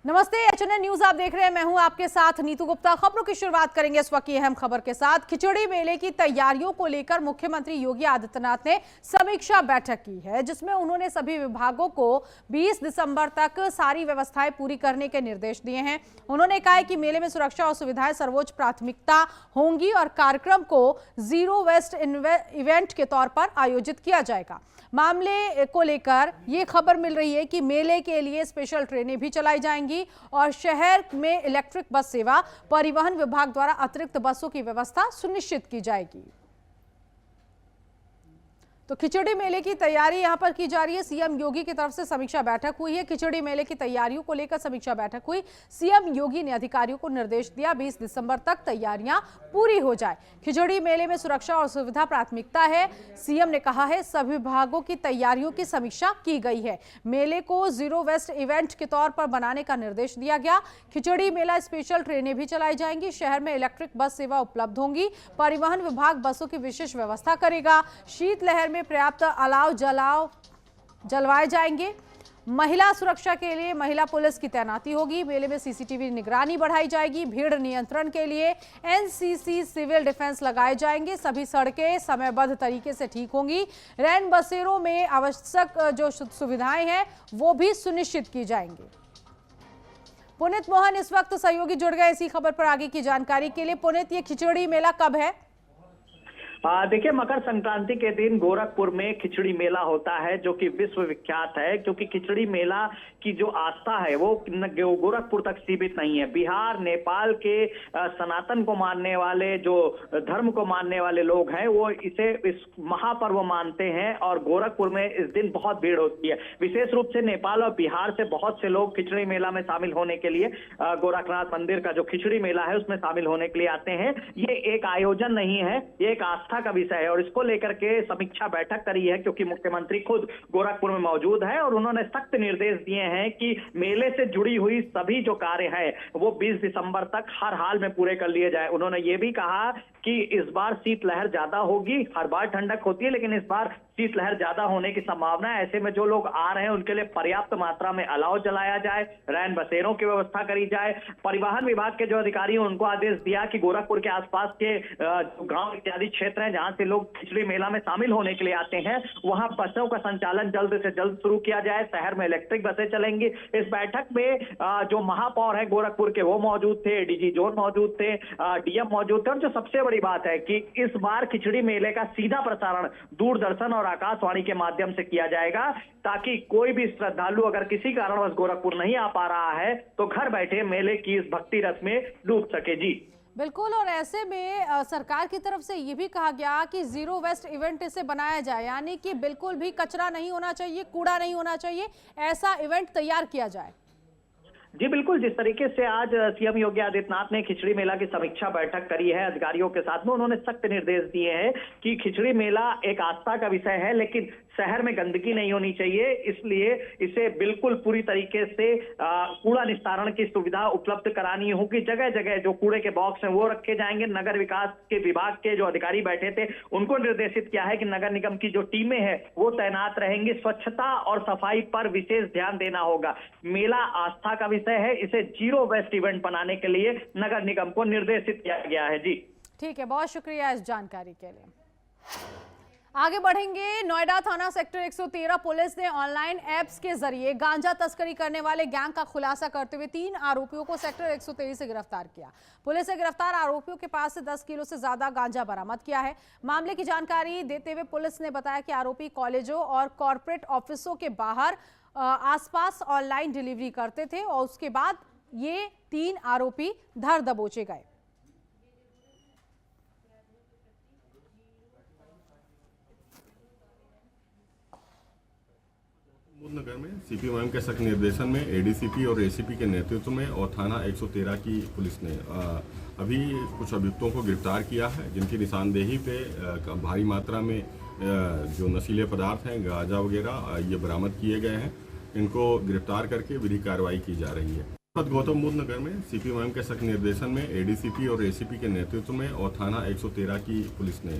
नमस्ते, HNN news आप देख रहे हैं। मैं हूं आपके साथ नीतू गुप्ता। खबरों की शुरुआत करेंगे इस वक्त की अहम खबर के साथ। खिचड़ी मेले की तैयारियों को लेकर मुख्यमंत्री योगी आदित्यनाथ ने समीक्षा बैठक की है, जिसमें उन्होंने सभी विभागों को 20 दिसंबर तक सारी व्यवस्थाएं पूरी करने के निर्देश दिए हैं। उन्होंने कहा है कि मेले में सुरक्षा और सुविधाएं सर्वोच्च प्राथमिकता होंगी और कार्यक्रम को जीरो वेस्ट इवेंट के तौर पर आयोजित किया जाएगा। मामले को लेकर ये खबर मिल रही है कि मेले के लिए स्पेशल ट्रेनें भी चलाई जाएंगी और शहर में इलेक्ट्रिक बस सेवा, परिवहन विभाग द्वारा अतिरिक्त बसों की व्यवस्था सुनिश्चित की जाएगी। तो खिचड़ी मेले की तैयारी यहां पर की जा रही है। सीएम योगी की तरफ से समीक्षा बैठक हुई है। खिचड़ी मेले की तैयारियों को लेकर समीक्षा बैठक हुई। सीएम योगी ने अधिकारियों को निर्देश दिया 20 दिसंबर तक तैयारियां पूरी हो जाए। खिचड़ी मेले में सुरक्षा और सुविधा प्राथमिकता है। सीएम ने कहा है सभी विभागों की तैयारियों की समीक्षा की गई है। मेले को जीरो वेस्ट इवेंट के तौर पर बनाने का निर्देश दिया गया। खिचड़ी मेला स्पेशल ट्रेनें भी चलाई जाएंगी। शहर में इलेक्ट्रिक बस सेवा उपलब्ध होंगी। परिवहन विभाग बसों की विशेष व्यवस्था करेगा। शीतलहर में पर्याप्त अलाव जलवाए जाएंगे। महिला सुरक्षा के लिए महिला पुलिस की तैनाती होगी। मेले में सीसीटीवी निगरानी बढ़ाई जाएगी। भीड़ नियंत्रण के लिए एनसीसी सिविल डिफेंस लगाए जाएंगे। सभी सड़कें समयबद्ध तरीके से ठीक होंगी। रैन बसेरों में आवश्यक जो सुविधाएं हैं वो भी सुनिश्चित की जाएंगी। पुनीत मोहन इस वक्त सहयोगी जुड़ गए इसी खबर पर आगे की जानकारी के लिए। पुनीत, ये खिचड़ी मेला कब है? देखिए, मकर संक्रांति के दिन गोरखपुर में खिचड़ी मेला होता है, जो कि विश्व विख्यात है। क्योंकि खिचड़ी मेला की जो आस्था है वो गोरखपुर तक सीमित नहीं है। बिहार, नेपाल के सनातन को मानने वाले, जो धर्म को मानने वाले लोग हैं, वो इसे इस महापर्व मानते हैं और गोरखपुर में इस दिन बहुत भीड़ होती है। विशेष रूप से नेपाल और बिहार से बहुत से लोग खिचड़ी मेला में शामिल होने के लिए, गोरखनाथ मंदिर का जो खिचड़ी मेला है उसमें शामिल होने के लिए आते हैं। ये एक आयोजन नहीं है, ये एक आस्था का विषय है और इसको लेकर के समीक्षा बैठक करी है, क्योंकि मुख्यमंत्री खुद गोरखपुर में मौजूद है और उन्होंने सख्त निर्देश दिए हैं कि मेले से जुड़ी हुई सभी जो कार्य हैं वो 20 दिसंबर तक हर हाल में पूरे कर लिए जाए। उन्होंने ये भी कहा कि इस बार शीतलहर ज्यादा होगी। हर बार ठंडक होती है, लेकिन इस बार शीतलहर ज्यादा होने की संभावना है। ऐसे में जो लोग आ रहे हैं उनके लिए पर्याप्त मात्रा में अलाव जलाया जाए, रैन बसेरों की व्यवस्था करी जाए। परिवहन विभाग के जो अधिकारी हैं उनको आदेश दिया कि गोरखपुर के आसपास के गांव इत्यादि क्षेत्र हैं जहां से लोग खिचड़ी मेला में शामिल होने के लिए आते हैं, वहां बसों का संचालन जल्द से जल्द शुरू किया जाए। शहर में इलेक्ट्रिक बसें चलेंगी। इस बैठक में जो महापौर है गोरखपुर के वो मौजूद थे, डीजी जोन मौजूद थे, डीएम मौजूद थे। और जो सबसे बड़ी बात है कि इस बार खिचड़ी मेले का सीधा प्रसारण दूरदर्शन और आकाशवाणी के माध्यम से किया जाएगा, ताकि कोई भी श्रद्धालु अगर किसी कारणवश गोरखपुर नहीं आ पा रहा है तो घर बैठे मेले की इस भक्ति रस में डूब सके। जी बिल्कुल। और ऐसे में सरकार की तरफ से ये भी कहा गया कि जीरो वेस्ट इवेंट इसे बनाया जाए, यानी कि बिल्कुल भी कचरा नहीं होना चाहिए, कूड़ा नहीं होना चाहिए, ऐसा इवेंट तैयार किया जाए। जी बिल्कुल, जिस तरीके से आज सीएम योगी आदित्यनाथ ने खिचड़ी मेला की समीक्षा बैठक करी है अधिकारियों के साथ में, उन्होंने सख्त निर्देश दिए हैं कि खिचड़ी मेला एक आस्था का विषय है, लेकिन शहर में गंदगी नहीं होनी चाहिए। इसलिए इसे बिल्कुल पूरी तरीके से कूड़ा निस्तारण की सुविधा उपलब्ध करानी होगी। जगह जगह जो कूड़े के बॉक्स हैं वो रखे जाएंगे। नगर विकास के विभाग के जो अधिकारी बैठे थे उनको निर्देशित किया है कि नगर निगम की जो टीमें हैं वो तैनात रहेंगी। स्वच्छता और सफाई पर विशेष ध्यान देना होगा। मेला आस्था का विषय है, इसे जीरो वेस्ट इवेंट बनाने के लिए नगर निगम को निर्देशित किया गया है। जी ठीक है, बहुत शुक्रिया इस जानकारी के लिए। आगे बढ़ेंगे। नोएडा थाना सेक्टर 113 पुलिस ने ऑनलाइन एप्स के जरिए गांजा तस्करी करने वाले गैंग का खुलासा करते हुए 3 आरोपियों को सेक्टर 123 से गिरफ्तार किया। पुलिस ने गिरफ्तार आरोपियों के पास से 10 किलो से ज्यादा गांजा बरामद किया है। मामले की जानकारी देते हुए पुलिस ने बताया कि आरोपी कॉलेजों और कॉर्पोरेट ऑफिसों के बाहर आसपास ऑनलाइन डिलीवरी करते थे और उसके बाद ये 3 आरोपी धर दबोचे गए। नगर में सीपीएम के सख्त निर्देशन में एडीसीपी और एसीपी के नेतृत्व में और थाना 113 की पुलिस ने अभी कुछ अभियुक्तों को गिरफ्तार किया है, जिनकी निशानदेही पे भारी मात्रा में जो नशीले पदार्थ हैं, गांजा वगैरह, ये बरामद किए गए हैं। इनको गिरफ्तार करके विधिक कार्रवाई की जा रही है। गौतम बुद्ध नगर में सीपीएम के सख्त निर्देशन में एडीसीपी और एसीपी के नेतृत्व में और थाना 113 की पुलिस ने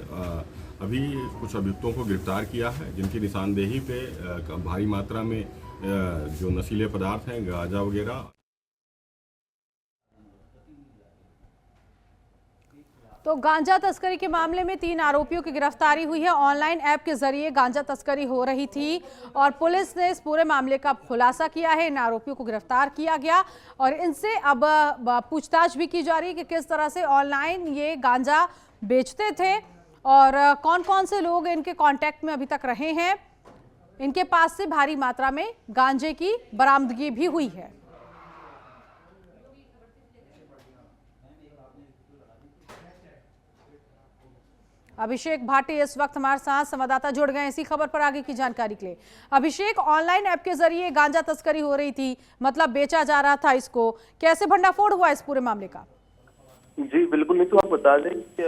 अभी कुछ अभियुक्तों को गिरफ्तार किया है, जिनकी निशानदेही पे भारी मात्रा में जो नशीले पदार्थ हैं, गांजा वगैरह तो गांजा तस्करी के मामले में 3 आरोपियों की गिरफ्तारी हुई है। ऑनलाइन ऐप के जरिए गांजा तस्करी हो रही थी और पुलिस ने इस पूरे मामले का खुलासा किया है। इन आरोपियों को गिरफ्तार किया गया और इनसे अब पूछताछ भी की जा रही है कि किस तरह से ऑनलाइन ये गांजा बेचते थे और कौन कौन से लोग इनके कांटेक्ट में अभी तक रहे हैं। इनके पास से भारी मात्रा में गांजे की बरामदगी भी हुई है। अभिषेक भाटी इस वक्त हमारे साथ संवाददाता जुड़ गए इसी खबर पर आगे की जानकारी के लिए। अभिषेक, ऑनलाइन ऐप के जरिए गांजा तस्करी हो रही थी, मतलब बेचा जा रहा था इसको, कैसे भंडाफोड़ हुआ इस पूरे मामले का? जी बिल्कुल, नहीं तो आप बता दें कि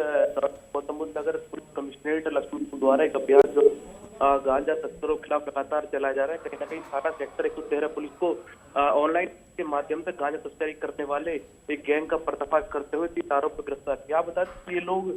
गौतम बुद्ध नगर पुलिस कमिश्नरेट लखनऊ द्वारा एक अभियान जो गांजा तस्करों के खिलाफ लगातार चलाया जा रहा है। कहीं ना कहीं थाना सेक्टर 113 पुलिस को ऑनलाइन के माध्यम से गांजा तस्करी करने वाले एक गैंग का पर्दाफाश करते हुए 3 आरोप पर गिरफ्तार किया। आप बता दें ये लोग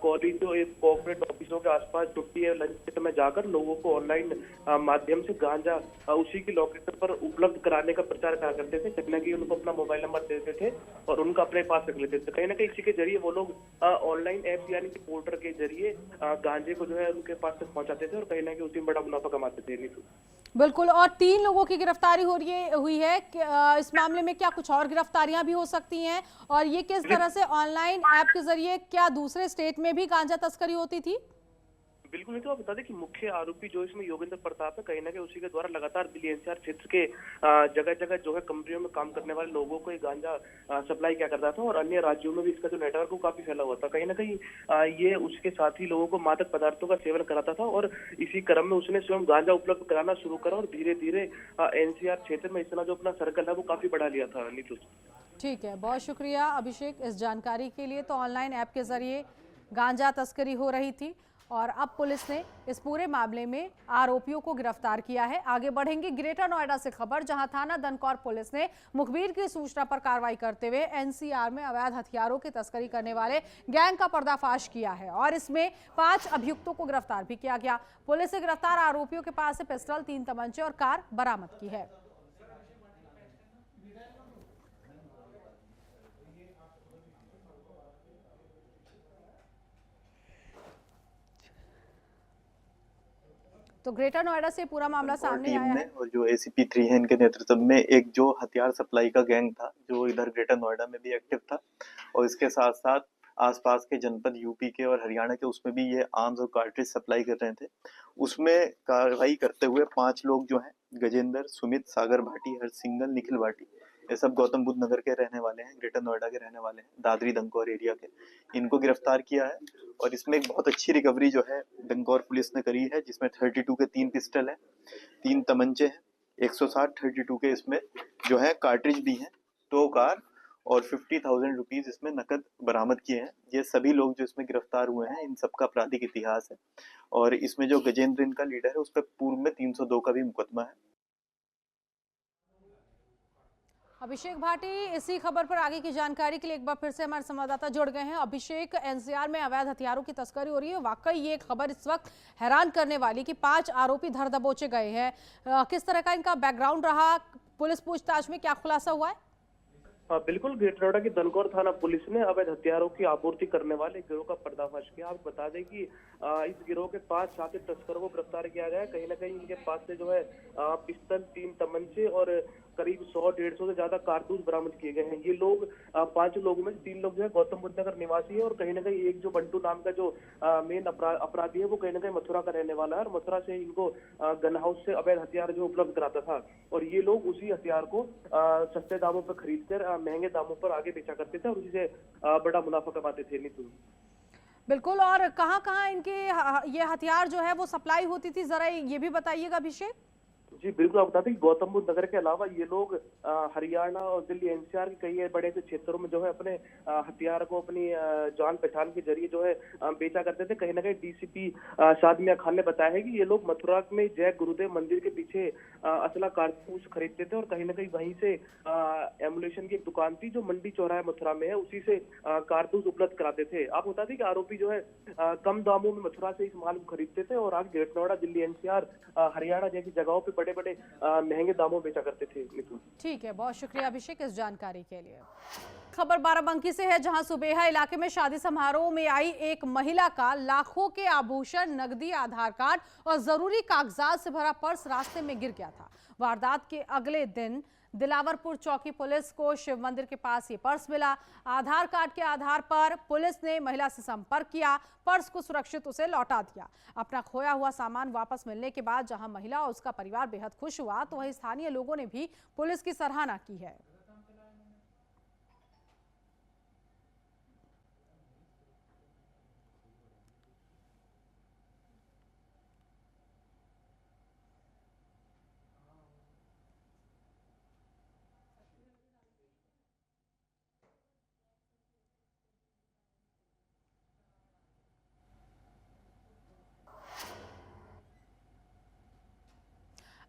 कॉलेजों, कॉर्पोरेट ऑफिसों के आसपास छुट्टी या लंच के समय जाकर लोगों को ऑनलाइन माध्यम से गांजा उसी की लोकेशन पर उपलब्ध कराने का प्रचार करा करते थे। कहीं ना कहीं उनको अपना मोबाइल नंबर देते थे और उनका अपने पास रख लेते थे। कहीं ना कहीं इसी के जरिए वो लोग ऑनलाइन ऐप यानी कि पोर्टल के जरिए गांजे को जो है उनके पास तक पहुंचाते थे और कहीं ना कहीं उसी में बड़ा मुनाफा कमाते थे। बिल्कुल, और 3 लोगों की गिरफ्तारी हुई है। इस मामले में क्या कुछ और गिरफ्तारियां भी हो सकती हैं? और ये किस तरह से ऑनलाइन ऐप के जरिए क्या दूसरे स्टेट में भी गांजा तस्करी होती थी? बिल्कुल, नहीं तो आप बता दें कि मुख्य आरोपी जो इसमें योगेंद्र प्रताप है, कहीं ना कहीं उसी के द्वारा लगातार दिल्ली एनसीआर क्षेत्र के जगह जगह जो है कंपनियों में काम करने वाले लोगों को ये गांजा सप्लाई किया करता था और अन्य राज्यों में भी इसका जो नेटवर्क वो काफी फैला हुआ था। कहीं ना कहीं ये उसके साथ ही लोगों को मादक पदार्थों का सेवन कराता था और इसी क्रम में उसने स्वयं गांजा उपलब्ध कराना शुरू करा और धीरे धीरे एनसीआर क्षेत्र में इतना जो अपना सर्कल है वो काफी बढ़ा लिया था। नीतू, ठीक है, बहुत शुक्रिया अभिषेक इस जानकारी के लिए। तो ऑनलाइन ऐप के जरिए गांजा तस्करी हो रही थी और अब पुलिस ने इस पूरे मामले में आरोपियों को गिरफ्तार किया है। आगे बढ़ेंगे ग्रेटर नोएडा से खबर, जहां थाना दनकौर पुलिस ने मुखबिर की सूचना पर कार्रवाई करते हुए एनसीआर में अवैध हथियारों की तस्करी करने वाले गैंग का पर्दाफाश किया है और इसमें 5 अभियुक्तों को गिरफ्तार भी किया गया। पुलिस ने गिरफ्तार आरोपियों के पास से पिस्टल, 3 तमंचे और कार बरामद की है। तो ग्रेटर नोएडा से पूरा मामला सामने आया है और जो ACP 3 है इनके नेतृत्व में एक जो हथियार सप्लाई का गैंग था जो इधर ग्रेटर नोएडा में भी एक्टिव था और इसके साथ साथ आसपास के जनपद यूपी के और हरियाणा के उसमें भी ये आर्म्स और कार्ट्रिज सप्लाई कर रहे थे। उसमें कार्रवाई करते हुए 5 लोग जो हैं गजेंद्र, सुमित, सागर भाटी, हरसिंगल, निखिल भाटी, ये सब गौतम बुद्ध नगर के रहने वाले हैं, ग्रेटर नोएडा के रहने वाले हैं, दादरी दंकौर एरिया के। इनको गिरफ्तार किया है और इसमें एक बहुत अच्छी रिकवरी जो है दंकौर पुलिस ने करी है, जिसमें 32 के 3 पिस्टल हैं, 3 तमंचे हैं, 160 32 के इसमें जो है कार्ट्रिज भी हैं, 2 कार और 50,000 रुपीज इसमें नकद बरामद किए हैं। ये सभी लोग जो इसमें गिरफ्तार हुए हैं इन सबका आपराधिक इतिहास है और इसमें जो गजेंद्र इनका लीडर है उस पर पूर्व में 302 का भी मुकदमा है। अभिषेक भाटी इसी खबर पर आगे की जानकारी के लिए एक बार फिर से हमारे संवाददाता जुड़ गए हैं। अभिषेक, एनसीआर में अवैध हथियारों की तस्करी हो रही है, वाकई ये खबर इस वक्त हैरान करने वाली कि 5 आरोपी धर दबोचे गए हैं। किस तरह का इनका बैकग्राउंड रहा, पुलिस पूछताछ में क्या खुलासा हुआ है? बिल्कुल, ग्रेटर नोएडा की दनकौर थाना पुलिस ने अवैध हथियारों की आपूर्ति करने वाले गिरोह का पर्दाफाश किया। आप बता दें कि इस गिरोह के 5 शातिर तस्करों को गिरफ्तार किया गया है। कहीं ना कहीं इनके पास से जो है पिस्टल, 3 तमंचे और करीब 100-150 से ज्यादा कारतूस बरामद किए गए हैं। ये लोग 5 लोगों में 3 लोग जो है गौतम बुद्ध नगर निवासी है और कहीं ना कहीं एक जो बंटू नाम का जो मेन अपराधी है वो कहीं ना कहीं मथुरा का रहने वाला है और मथुरा से इनको गन हाउस से अवैध हथियार जो उपलब्ध कराता था और ये लोग उसी हथियार को सस्ते दामों पर खरीद कर महंगे दामों पर आगे बेचा करते थे और उसी से बड़ा मुनाफा कमाते थे। नीतू, बिल्कुल, और कहां-कहां इनके ये हथियार जो है वो सप्लाई होती थी, जरा ये भी बताइएगा अभिषेक। जी बिल्कुल, आप बताते हैं कि गौतम बुद्ध नगर के अलावा ये लोग हरियाणा और दिल्ली एनसीआर के कई बड़े से क्षेत्रों में जो है अपने हथियार को अपनी जान पहचान के जरिए जो है बेचा करते थे। कहीं ना कहीं डीसीपी शादमिया खान ने बताया है कि ये लोग मथुरा में जय गुरुदेव मंदिर के पीछे असला कारतूस खरीदते थे और कहीं ना कहीं वहीं से एमुलेशन फाउंडेशन की एक दुकान थी जो मंडी चौराहा मथुरा में है, उसी से कारतूस उपलब्ध कराते थे। आप बता दें कि आरोपी जो है कम दामों में मथुरा से इस माल को खरीदते थे और आगे ग्रेटर नोएडा, दिल्ली एनसीआर, हरियाणा जैसी जगहों पे बड़े बड़े महंगे दामों बेचा करते थे। मिथुन, ठीक है, बहुत शुक्रिया अभिषेक इस जानकारी के लिए। खबर बाराबंकी से है, जहां सुबेहा इलाके में शादी समारोह में आई एक महिला का लाखों के आभूषण, नकदी, आधार कार्ड और जरूरी कागजात से भरा पर्स रास्ते में गिर गया था। वारदात के अगले दिन दिलावरपुर चौकी पुलिस को शिव मंदिर के पास ये पर्स मिला। आधार कार्ड के आधार पर पुलिस ने महिला से संपर्क किया, पर्स को सुरक्षित उसे लौटा दिया। अपना खोया हुआ सामान वापस मिलने के बाद जहां महिला और उसका परिवार बेहद खुश हुआ, तो वहीं स्थानीय लोगों ने भी पुलिस की सराहना की है।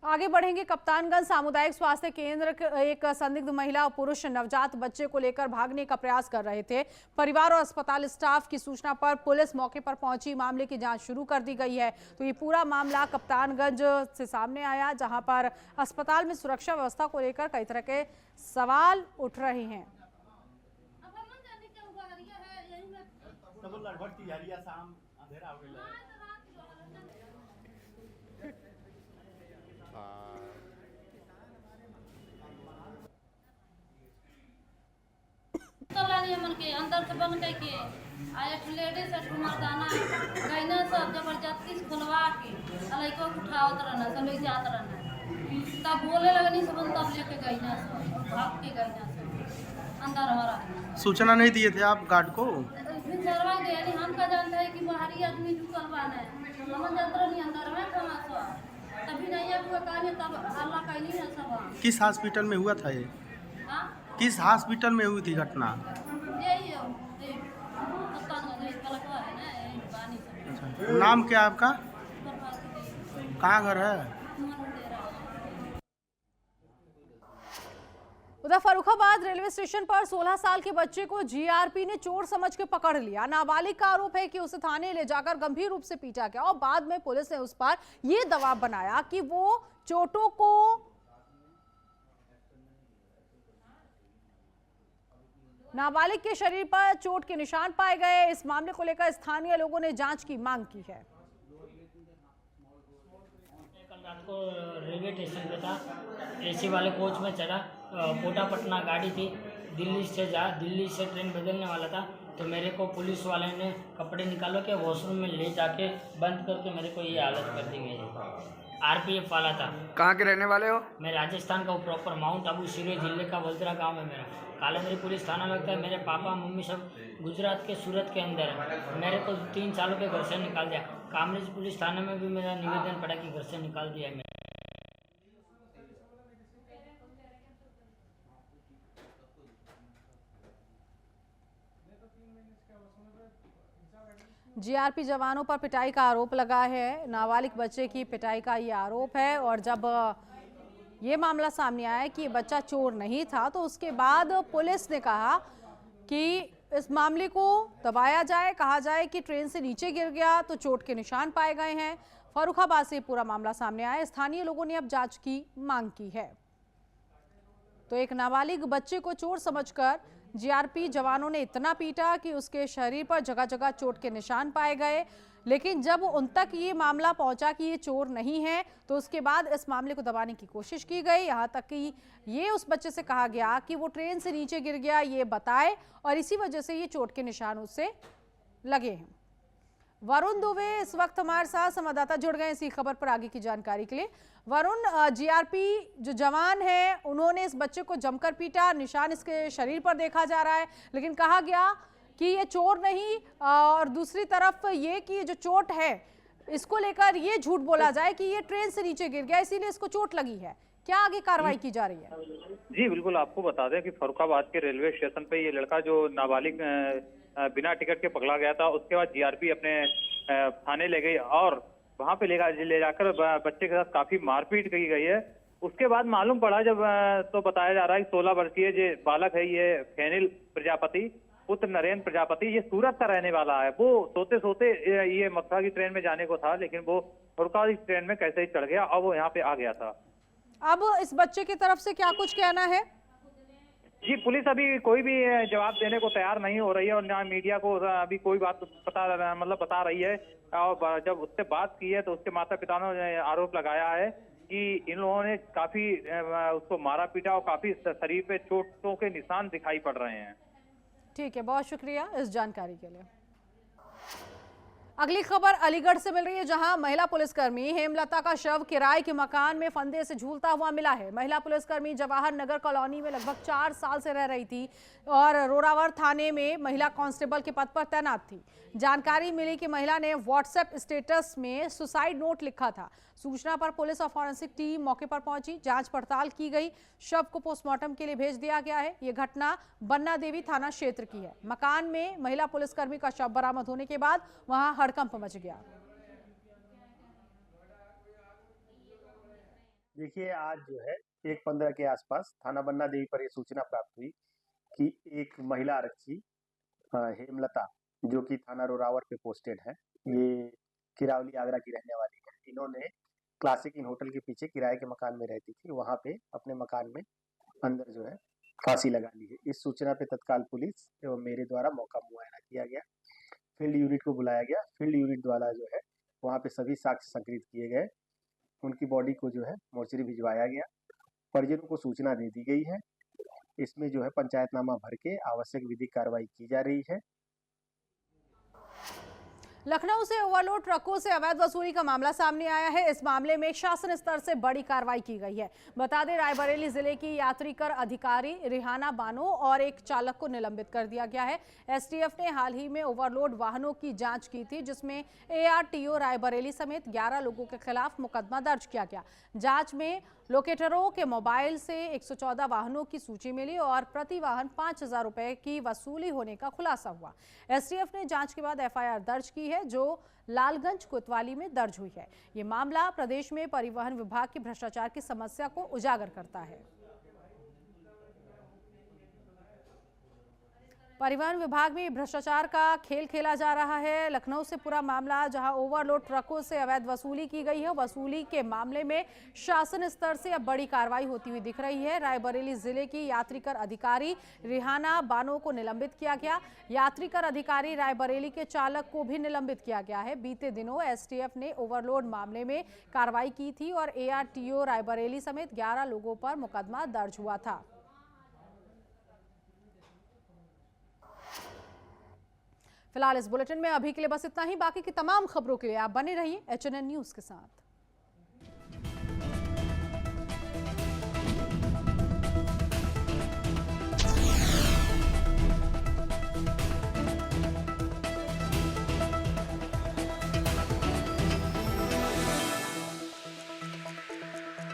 आगे बढ़ेंगे। कप्तानगंज सामुदायिक स्वास्थ्य केंद्र एक संदिग्ध महिला और पुरुष नवजात बच्चे को लेकर भागने का प्रयास कर रहे थे। परिवार और अस्पताल स्टाफ की सूचना पर पुलिस मौके पर पहुंची, मामले की जांच शुरू कर दी गई है। तो ये पूरा मामला कप्तानगंज से सामने आया, जहां पर अस्पताल में सुरक्षा व्यवस्था को लेकर कई तरह के सवाल उठ रहे हैं। मन के अंदर से बन के आए लेडीज मर्दाना गहना सब जबरदस्ती से खुलवा के लड़को को उठावत रहना, सब ले जात रहना। तब बोले लगनी सब तब लेके गहना सब भाग के गहना सब अंदर हमारा। सूचना नहीं दिए थे आप गार्ड को? सरवा गए, हम का जानते है कि बाहरी आदमी झुकल बाना है, हम जानते नहीं अंदर में कहाँ सो तभी नहीं हुआ कहानी, तब अल्लाह कहली है सब। किस हॉस्पिटल में हुआ था ये? किस हॉस्पिटल में हुई थी घटना? अच्छा, नाम क्या है आपका? कहाँ घर है? उधर फर्रुखाबाद रेलवे स्टेशन पर 16 साल के बच्चे को जीआरपी ने चोर समझ के पकड़ लिया। नाबालिग का आरोप है कि उसे थाने ले जाकर गंभीर रूप से पीटा गया और बाद में पुलिस ने उस पर यह दबाव बनाया कि वो चोटों को नाबालिग के शरीर पर चोट के निशान पाए गए। इस मामले को लेकर स्थानीय लोगों ने जांच की मांग की है। कल रात को रेलवे स्टेशन पे था, एसी वाले कोच में चढ़ा, कोटा पटना गाड़ी थी, दिल्ली से ट्रेन बदलने वाला था। तो मेरे को पुलिस वाले ने कपड़े निकालो के वॉशरूम में ले जाके बंद करके मेरे को ये हालत कर दी गई है। आरपीएफ वाला था। कहाँ के रहने वाले हो? मैं राजस्थान का, प्रॉपर माउंट आबू सिरोही जिले का वल्द्रा गांव है मेरा। कालंदरी पुलिस थाना लगता है। मेरे पापा मम्मी सब गुजरात के सूरत के अंदर है। मेरे को 3 सालों के घर से निकाल दिया। कामरेज पुलिस थाने में भी मेरा निवेदन पड़ा कि घर से निकाल दिया है। जीआरपी जवानों पर पिटाई का आरोप लगा है। नाबालिग बच्चे की पिटाई का ये आरोप है और जब ये मामला सामने आया कि बच्चा चोर नहीं था, तो उसके बाद पुलिस ने कहा कि इस मामले को दबाया जाए, कहा जाए कि ट्रेन से नीचे गिर गया तो चोट के निशान पाए गए हैं। फर्रुखाबाद से पूरा मामला सामने आया। स्थानीय लोगों ने अब जांच की मांग की है। तो एक नाबालिग बच्चे को चोर समझकर जीआरपी जवानों ने इतना पीटा कि उसके शरीर पर जगह जगह चोट के निशान पाए गए। लेकिन जब उन तक ये मामला पहुंचा कि ये चोर नहीं है, तो उसके बाद इस मामले को दबाने की कोशिश की गई। यहाँ तक कि ये उस बच्चे से कहा गया कि वो ट्रेन से नीचे गिर गया ये बताए, और इसी वजह से ये चोट के निशान उससे लगे हैं। वरुण दुबे इस वक्त हमारे साथ संवाददाता जुड़ गए इसी खबर पर आगे की जानकारी के लिए। वरुण, जीआरपी जो जवान है उन्होंने इस बच्चे को जमकर पीटा, निशान इसके शरीर पर देखा जा रहा है, लेकिन कहा गया कि ये चोर नहीं, और दूसरी तरफ ये कि ये जो चोट है इसको लेकर ये झूठ बोला जाए कि ये ट्रेन से नीचे गिर गया इसीलिए इसको चोट लगी है। क्या आगे कार्रवाई की जा रही है? जी बिल्कुल, आपको बता दें कि फर्रुखाबाद के रेलवे स्टेशन पे ये लड़का जो नाबालिग बिना टिकट के पकड़ा गया था, उसके बाद जीआरपी अपने थाने ले गई और वहां पे ले जाकर बच्चे के साथ काफी मारपीट की गई है। उसके बाद मालूम पड़ा जब तो बताया जा रहा है कि 16 वर्षीय जो बालक है ये फैनिल प्रजापति पुत्र नरेंद्र प्रजापति ये सूरत का रहने वाला है। वो सोते सोते ये मथुरा की ट्रेन में जाने को था, लेकिन वो फरुखा की ट्रेन में कैसे ही चढ़ गया और वो यहाँ पे आ गया था। अब इस बच्चे की तरफ से क्या कुछ कहना है? जी, पुलिस अभी कोई भी जवाब देने को तैयार नहीं हो रही है और ना मीडिया को अभी कोई बात बता रही है। और जब उससे बात की है तो उसके माता पिता ने आरोप लगाया है कि इन लोगों ने काफी उसको मारा पीटा और काफी शरीर पे चोटों के निशान दिखाई पड़ रहे हैं। ठीक है, बहुत शुक्रिया इस जानकारी के लिए। अगली खबर अलीगढ़ से मिल रही है, जहां महिला पुलिसकर्मी हेमलता का शव किराए के मकान में फंदे से झूलता हुआ मिला है। महिला पुलिसकर्मी जवाहर नगर कॉलोनी में लगभग 4 साल से रह रही थी और रोरावर थाने में महिला कांस्टेबल के पद पर तैनात थी। जानकारी मिली कि महिला ने व्हाट्सएप स्टेटस में सुसाइड नोट लिखा था। सूचना पर पुलिस और फॉरेंसिक टीम मौके पर पहुंची, जांच पड़ताल की गई। शव को पोस्टमार्टम के लिए भेज दिया गया है। ये घटना बन्ना देवी थाना क्षेत्र की है। मकान में महिला पुलिसकर्मी का शव बरामद होने के बाद वहां हड़कंप मच गया। देखिए, आज जो है 1:15 के आसपास थाना बन्ना देवी पर यह सूचना प्राप्त हुई कि एक महिला आरक्षी हेमलता, जो कि थाना रोरावर पे पोस्टेड है, ये किरावली आगरा की रहने वाली है। इन्होंने क्लासिक इन होटल के पीछे किराए के मकान में रहती थी, वहां पे अपने मकान में अंदर जो है फांसी लगा ली है। इस सूचना पे तत्काल पुलिस एवं मेरे द्वारा मौका मुआयना किया गया। फील्ड यूनिट को बुलाया गया। फील्ड यूनिट द्वारा जो है वहाँ पे सभी साक्ष्य संकलित किए गए। उनकी बॉडी को जो है मोर्चरी भिजवाया गया। परिजनों को सूचना दे दी गई है। इसमें जो है पंचायतनामा भर के आवश्यक विधिक कार्रवाई की जा रही है। लखनऊ से ओवरलोड ट्रकों से अवैध वसूली का मामला सामने आया है। इस मामले में शासन स्तर से बड़ी कार्रवाई की गई है। बता दें, रायबरेली जिले की यात्री कर अधिकारी रिहाना बानो और एक चालक को निलंबित कर दिया गया है। एसटीएफ ने हाल ही में ओवरलोड वाहनों की जांच की थी, जिसमें एआरटीओ रायबरेली समेत 11 लोगों के खिलाफ मुकदमा दर्ज किया गया। जांच में लोकेटरों के मोबाइल से 114 वाहनों की सूची मिली और प्रति वाहन 5,000 रुपए की वसूली होने का खुलासा हुआ। एसटीएफ ने जांच के बाद एफआईआर दर्ज की है, जो लालगंज कोतवाली में दर्ज हुई है। ये मामला प्रदेश में परिवहन विभाग की भ्रष्टाचार की समस्या को उजागर करता है। परिवहन विभाग में भ्रष्टाचार का खेल खेला जा रहा है। लखनऊ से पूरा मामला, जहां ओवरलोड ट्रकों से अवैध वसूली की गई है। वसूली के मामले में शासन स्तर से अब बड़ी कार्रवाई होती हुई दिख रही है। रायबरेली जिले की यात्री कर अधिकारी रिहाना बानो को निलंबित किया गया। यात्री कर अधिकारी रायबरेली के चालक को भी निलंबित किया गया है। बीते दिनों एसटीएफ ने ओवरलोड मामले में कार्रवाई की थी और एआरटीओ रायबरेली समेत 11 लोगों पर मुकदमा दर्ज हुआ था। फिलहाल इस बुलेटिन में अभी के लिए बस इतना ही। बाकी की तमाम खबरों के लिए आप बने रहिए HNN न्यूज के साथ।